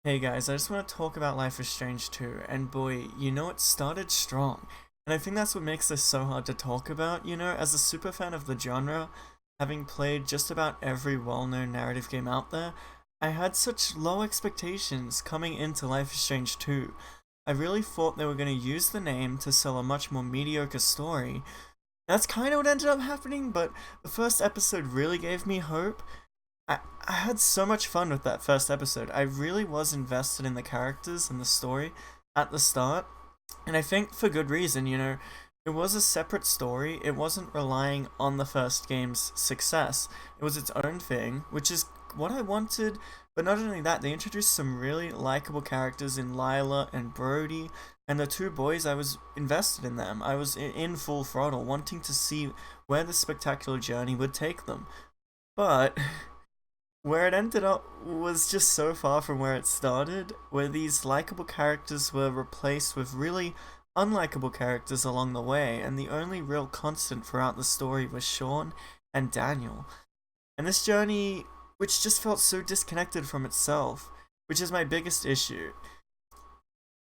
Hey guys, I just want to talk about Life is Strange 2, and boy, it started strong. And I think that's what makes this so hard to talk about, as a super fan of the genre, having played just about every well-known narrative game out there, I had such low expectations coming into Life is Strange 2. I really thought they were going to use the name to sell a much more mediocre story. That's kind of what ended up happening, but the first episode really gave me hope. I had so much fun with that first episode. I really was invested in the characters and the story at the start. And I think for good reason, it was a separate story. It wasn't relying on the first game's success. It was its own thing, which is what I wanted. But not only that, they introduced some really likable characters in Lila and Brody. And the two boys, I was invested in them. I was in full throttle, wanting to see where the spectacular journey would take them. But where it ended up was just so far from where it started, where these likable characters were replaced with really unlikable characters along the way, and the only real constant throughout the story was Sean and Daniel. And this journey, which just felt so disconnected from itself, which is my biggest issue.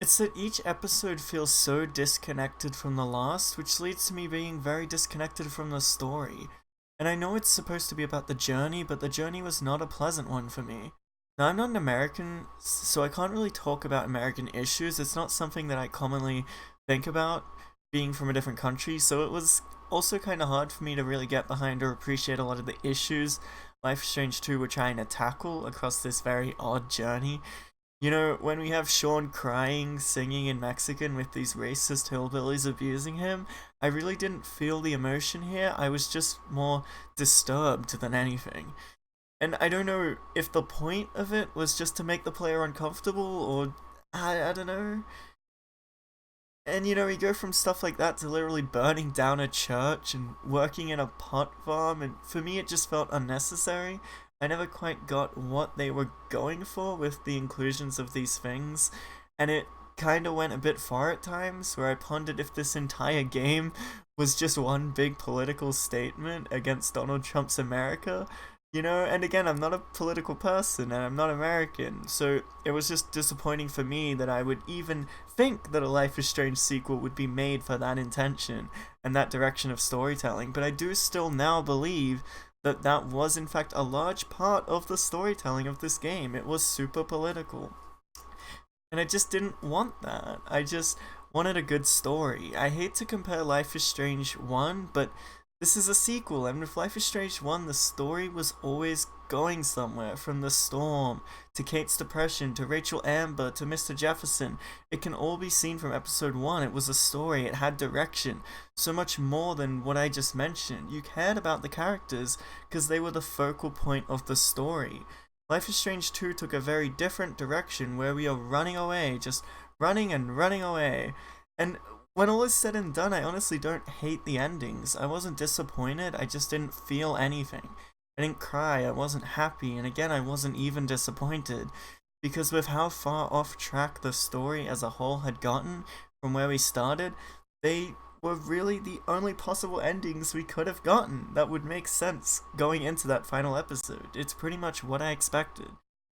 It's that each episode feels so disconnected from the last, which leads to me being very disconnected from the story. And I know it's supposed to be about the journey, but the journey was not a pleasant one for me. Now, I'm not an American, so I can't really talk about American issues. It's not something that I commonly think about, being from a different country, so it was also kind of hard for me to really get behind or appreciate a lot of the issues Life is Strange 2 were trying to tackle across this very odd journey. When we have Sean crying, singing in Mexican with these racist hillbillies abusing him, I really didn't feel the emotion here. I was just more disturbed than anything. And I don't know if the point of it was just to make the player uncomfortable, or I don't know. And we go from stuff like that to literally burning down a church and working in a pot farm, and for me it just felt unnecessary. I never quite got what they were going for with the inclusions of these things, and it kinda went a bit far at times, where I pondered if this entire game was just one big political statement against Donald Trump's America. And again, I'm not a political person and I'm not American, so it was just disappointing for me that I would even think that a Life is Strange sequel would be made for that intention and that direction of storytelling, but I do still now believe that that was in fact a large part of the storytelling of this game. It was super political. And I just didn't want that. I just wanted a good story. I hate to compare Life is Strange 1, but this is a sequel, and with Life is Strange 1, the story was always going somewhere, from the storm, to Kate's depression, to Rachel Amber, to Mr. Jefferson. It can all be seen from episode 1. It was a story, it had direction, so much more than what I just mentioned. You cared about the characters, because they were the focal point of the story. Life is Strange 2 took a very different direction, where we are running away, just running and running away. And when all is said and done, I honestly don't hate the endings. I wasn't disappointed, I just didn't feel anything. I didn't cry, I wasn't happy, and again, I wasn't even disappointed. Because with how far off track the story as a whole had gotten from where we started, they were really the only possible endings we could have gotten that would make sense going into that final episode. It's pretty much what I expected.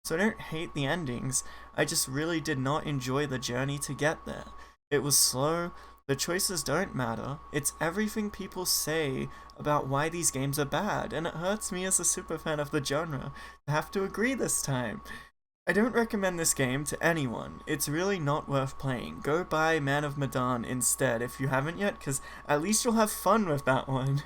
So I don't hate the endings, I just really did not enjoy the journey to get there. It was slow, the choices don't matter, it's everything people say about why these games are bad, and it hurts me as a super fan of the genre to have to agree this time. I don't recommend this game to anyone, it's really not worth playing. Go buy Man of Medan instead if you haven't yet, because at least you'll have fun with that one.